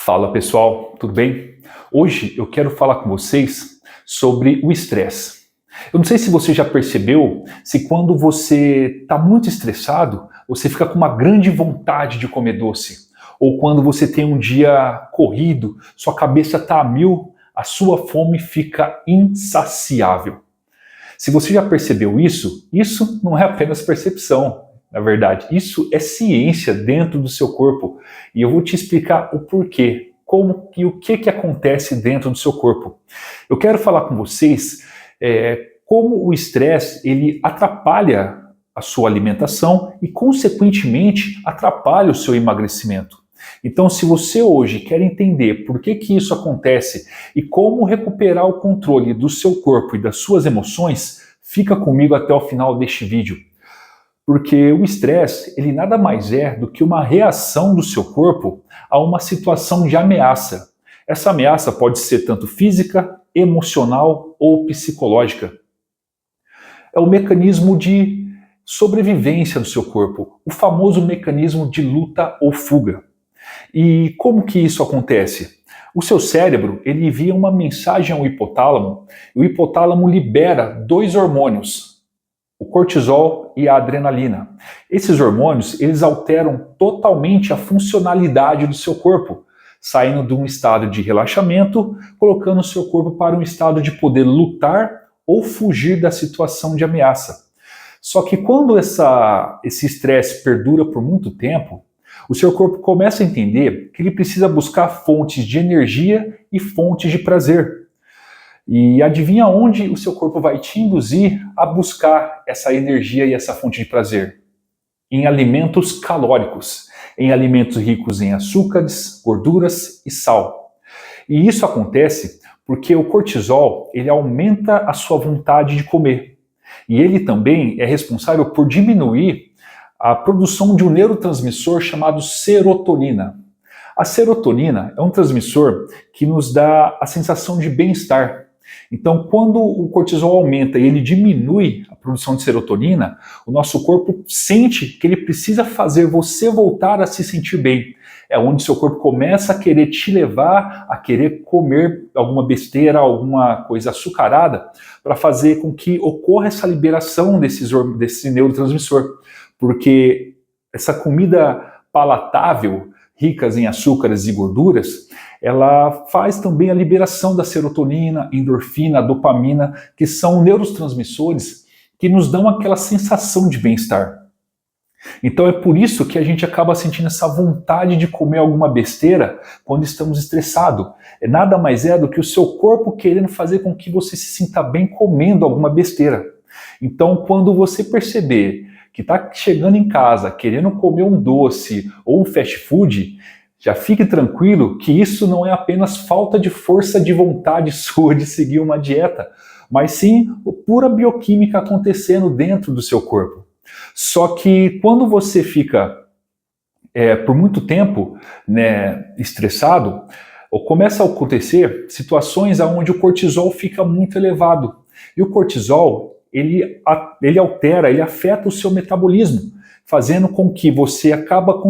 Fala pessoal, tudo bem? Hoje eu quero falar com vocês sobre o estresse. Eu não sei se você já percebeu se quando você está muito estressado, você fica com uma grande vontade de comer doce. Ou quando você tem um dia corrido, sua cabeça está a mil, a sua fome fica insaciável. Se você já percebeu isso não é apenas percepção, na verdade. Isso é ciência dentro do seu corpo. E eu vou te explicar o porquê, como e o que acontece dentro do seu corpo. Eu quero falar com vocês como o estresse ele atrapalha a sua alimentação e, consequentemente, atrapalha o seu emagrecimento. Então, se você hoje quer entender por que isso acontece e como recuperar o controle do seu corpo e das suas emoções, fica comigo até o final deste vídeo. Porque o estresse, ele nada mais é do que uma reação do seu corpo a uma situação de ameaça. Essa ameaça pode ser tanto física, emocional ou psicológica. É o mecanismo de sobrevivência do seu corpo, o famoso mecanismo de luta ou fuga. E como que isso acontece? O seu cérebro, ele envia uma mensagem ao hipotálamo, e o hipotálamo libera dois hormônios, o cortisol e a adrenalina. Esses hormônios, eles alteram totalmente a funcionalidade do seu corpo, saindo de um estado de relaxamento, colocando o seu corpo para um estado de poder lutar ou fugir da situação de ameaça. Só que quando esse estresse perdura por muito tempo, o seu corpo começa a entender que ele precisa buscar fontes de energia e fontes de prazer. E adivinha onde o seu corpo vai te induzir a buscar essa energia e essa fonte de prazer? Em alimentos calóricos, em alimentos ricos em açúcares, gorduras e sal. E isso acontece porque o cortisol ele aumenta a sua vontade de comer. E ele também é responsável por diminuir a produção de um neurotransmissor chamado serotonina. A serotonina é um transmissor que nos dá a sensação de bem-estar. Então, quando o cortisol aumenta e ele diminui a produção de serotonina, o nosso corpo sente que ele precisa fazer você voltar a se sentir bem. É onde seu corpo começa a querer te levar a querer comer alguma besteira, alguma coisa açucarada, para fazer com que ocorra essa liberação desse neurotransmissor. Porque essa comida palatável, ricas em açúcares e gorduras, ela faz também a liberação da serotonina, endorfina, dopamina, que são neurotransmissores que nos dão aquela sensação de bem-estar. Então é por isso que a gente acaba sentindo essa vontade de comer alguma besteira quando estamos estressados. Nada mais é do que o seu corpo querendo fazer com que você se sinta bem comendo alguma besteira. Então, quando você perceber que está chegando em casa querendo comer um doce ou um fast food, já fique tranquilo que isso não é apenas falta de força de vontade sua de seguir uma dieta, mas sim pura bioquímica acontecendo dentro do seu corpo. Só que quando você fica por muito tempo estressado, começa a acontecer situações onde o cortisol fica muito elevado. E o cortisol ele altera, ele afeta o seu metabolismo, fazendo com que você acaba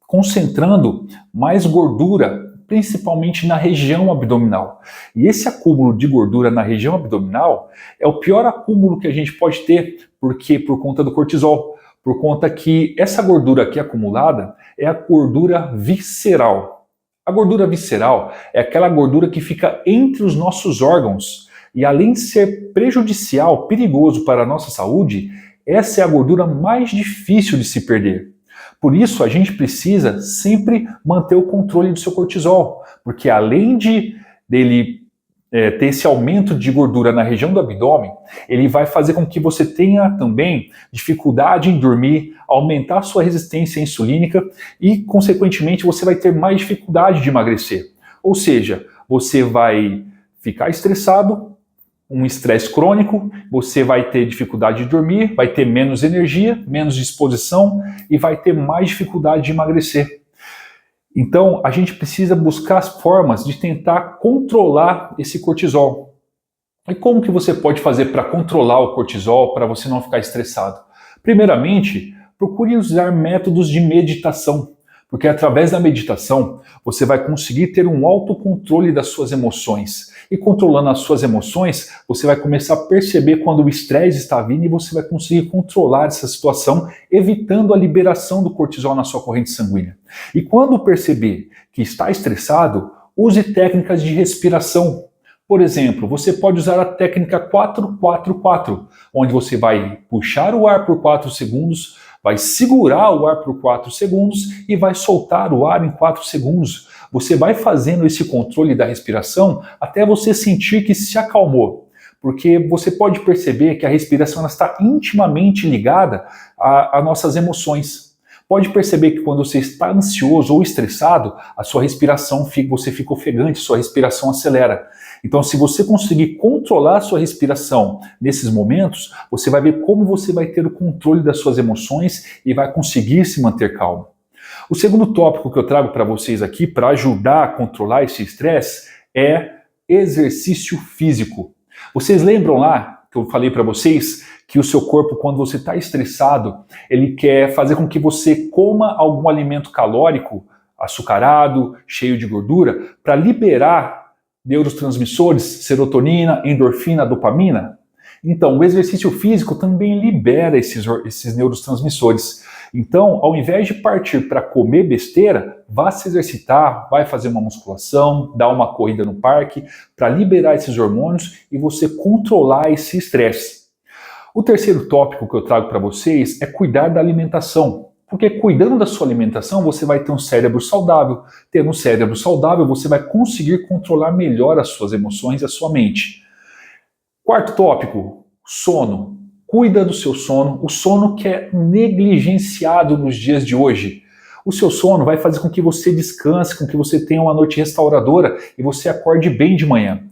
concentrando mais gordura, principalmente na região abdominal. E esse acúmulo de gordura na região abdominal é o pior acúmulo que a gente pode ter, porque por conta do cortisol, por conta que essa gordura aqui acumulada é a gordura visceral. A gordura visceral é aquela gordura que fica entre os nossos órgãos. E além de ser prejudicial, perigoso para a nossa saúde, essa é a gordura mais difícil de se perder. Por isso, a gente precisa sempre manter o controle do seu cortisol, porque além dele ter esse aumento de gordura na região do abdômen, ele vai fazer com que você tenha também dificuldade em dormir, aumentar a sua resistência insulínica e, consequentemente, você vai ter mais dificuldade de emagrecer. Ou seja, você vai ficar estressado, um estresse crônico, você vai ter dificuldade de dormir, vai ter menos energia, menos disposição e vai ter mais dificuldade de emagrecer. Então, a gente precisa buscar as formas de tentar controlar esse cortisol. E como que você pode fazer para controlar o cortisol, para você não ficar estressado? Primeiramente, procure usar métodos de meditação, Porque através da meditação, você vai conseguir ter um autocontrole das suas emoções. E controlando as suas emoções, você vai começar a perceber quando o estresse está vindo e você vai conseguir controlar essa situação, evitando a liberação do cortisol na sua corrente sanguínea. E quando perceber que está estressado, use técnicas de respiração. Por exemplo, você pode usar a técnica 4-4-4, onde você vai puxar o ar por 4 segundos, vai segurar o ar por 4 segundos e vai soltar o ar em 4 segundos. Você vai fazendo esse controle da respiração até você sentir que se acalmou. Porque você pode perceber que a respiração ela está intimamente ligada às nossas emoções. Pode perceber que quando você está ansioso ou estressado, a sua respiração você fica ofegante, sua respiração acelera. Então, se você conseguir controlar a sua respiração nesses momentos, você vai ver como você vai ter o controle das suas emoções e vai conseguir se manter calmo. O segundo tópico que eu trago para vocês aqui, para ajudar a controlar esse estresse, é exercício físico. Vocês lembram lá que eu falei para vocês que o seu corpo, quando você está estressado, ele quer fazer com que você coma algum alimento calórico, açucarado, cheio de gordura, para liberar neurotransmissores, serotonina, endorfina, dopamina? Então, o exercício físico também libera esses neurotransmissores. Então, ao invés de partir para comer besteira, vá se exercitar, vai fazer uma musculação, dar uma corrida no parque, para liberar esses hormônios e você controlar esse estresse. O terceiro tópico que eu trago para vocês é cuidar da alimentação. Porque cuidando da sua alimentação, você vai ter um cérebro saudável. Tendo um cérebro saudável, você vai conseguir controlar melhor as suas emoções e a sua mente. Quarto tópico, sono. Cuida do seu sono. O sono que é negligenciado nos dias de hoje. O seu sono vai fazer com que você descanse, com que você tenha uma noite restauradora e você acorde bem de manhã.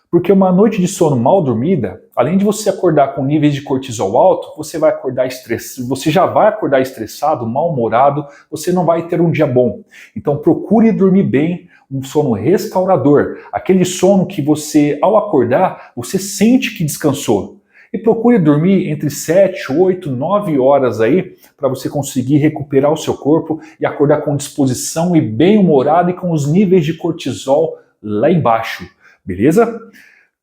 Porque uma noite de sono mal dormida, além de você acordar com níveis de cortisol alto, você vai acordar estressado, você já vai acordar estressado, mal-humorado, você não vai ter um dia bom. Então procure dormir bem, um sono restaurador, aquele sono que você, ao acordar, você sente que descansou. E procure dormir entre 7, 8, 9 horas aí, para você conseguir recuperar o seu corpo e acordar com disposição e bem-humorado e com os níveis de cortisol lá embaixo. Beleza?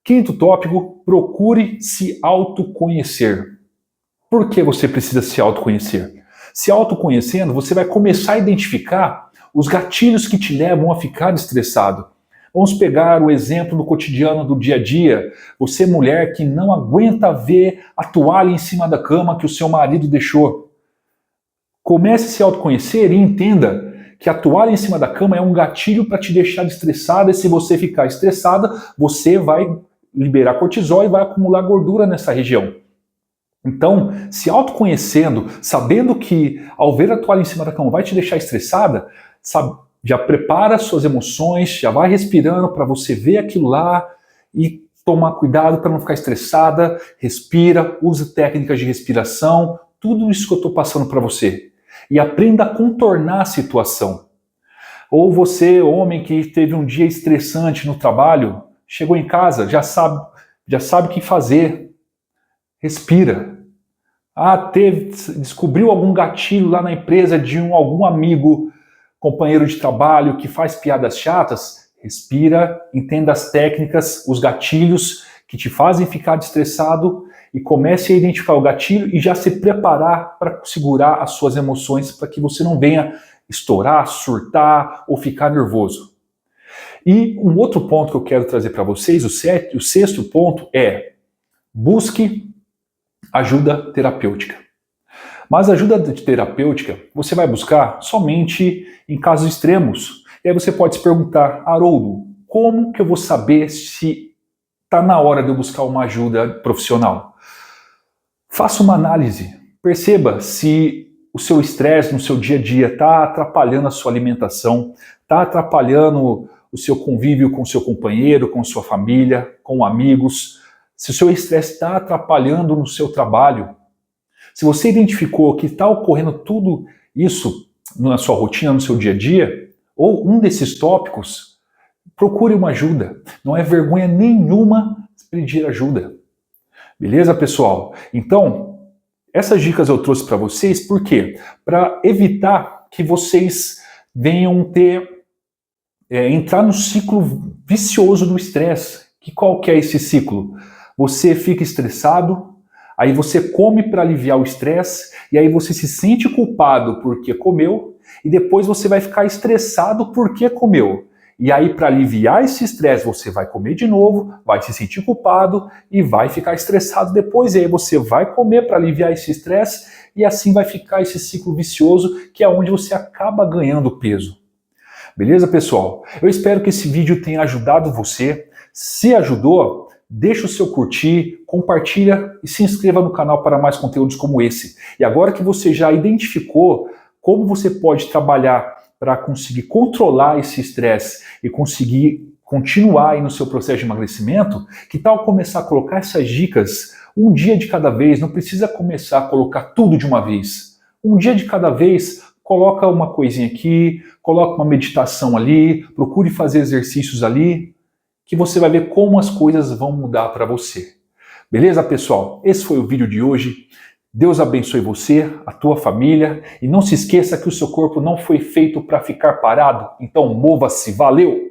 Quinto tópico, procure se autoconhecer. Por que você precisa se autoconhecer? Se autoconhecendo, você vai começar a identificar os gatilhos que te levam a ficar estressado. Vamos pegar o exemplo do cotidiano do dia a dia. Você, mulher, que não aguenta ver a toalha em cima da cama que o seu marido deixou. Comece a se autoconhecer e entenda que a toalha em cima da cama é um gatilho para te deixar estressada, e se você ficar estressada, você vai liberar cortisol e vai acumular gordura nessa região. Então, se autoconhecendo, sabendo que ao ver a toalha em cima da cama vai te deixar estressada, já prepara suas emoções, já vai respirando para você ver aquilo lá e tomar cuidado para não ficar estressada, respira, usa técnicas de respiração, tudo isso que eu estou passando para você. E aprenda a contornar a situação. Ou você, homem que teve um dia estressante no trabalho, chegou em casa, já sabe o que fazer. Respira. Descobriu algum gatilho lá na empresa de algum amigo, companheiro de trabalho que faz piadas chatas? Respira, entenda as técnicas, os gatilhos que te fazem ficar estressado e comece a identificar o gatilho e já se preparar para segurar as suas emoções para que você não venha estourar, surtar ou ficar nervoso. E um outro ponto que eu quero trazer para vocês, o sexto ponto é: busque ajuda terapêutica. Mas ajuda terapêutica você vai buscar somente em casos extremos. E aí você pode se perguntar: Haroldo, como que eu vou saber se está na hora de eu buscar uma ajuda profissional? Faça uma análise. Perceba se o seu estresse no seu dia a dia está atrapalhando a sua alimentação, está atrapalhando o seu convívio com o seu companheiro, com sua família, com amigos. Se o seu estresse está atrapalhando no seu trabalho. Se você identificou que está ocorrendo tudo isso na sua rotina, no seu dia a dia, ou um desses tópicos, procure uma ajuda. Não é vergonha nenhuma pedir ajuda. Beleza, pessoal? Então, essas dicas eu trouxe para vocês, por quê? Para evitar que vocês venham entrar no ciclo vicioso do estresse. Qual que é esse ciclo? Você fica estressado, aí você come para aliviar o estresse, e aí você se sente culpado porque comeu, e depois você vai ficar estressado porque comeu. E aí, para aliviar esse estresse, você vai comer de novo, vai se sentir culpado e vai ficar estressado depois. E aí você vai comer para aliviar esse estresse, e assim vai ficar esse ciclo vicioso, que é onde você acaba ganhando peso. Beleza, pessoal? Eu espero que esse vídeo tenha ajudado você. Se ajudou, deixa o seu curtir, compartilha e se inscreva no canal para mais conteúdos como esse. E agora que você já identificou como você pode trabalhar para conseguir controlar esse estresse e conseguir continuar aí no seu processo de emagrecimento, que tal começar a colocar essas dicas um dia de cada vez? Não precisa começar a colocar tudo de uma vez. Um dia de cada vez, coloca uma coisinha aqui, coloca uma meditação ali, procure fazer exercícios ali, que você vai ver como as coisas vão mudar para você. Beleza, pessoal? Esse foi o vídeo de hoje. Deus abençoe você, a tua família, e não se esqueça que o seu corpo não foi feito para ficar parado, então mova-se. Valeu!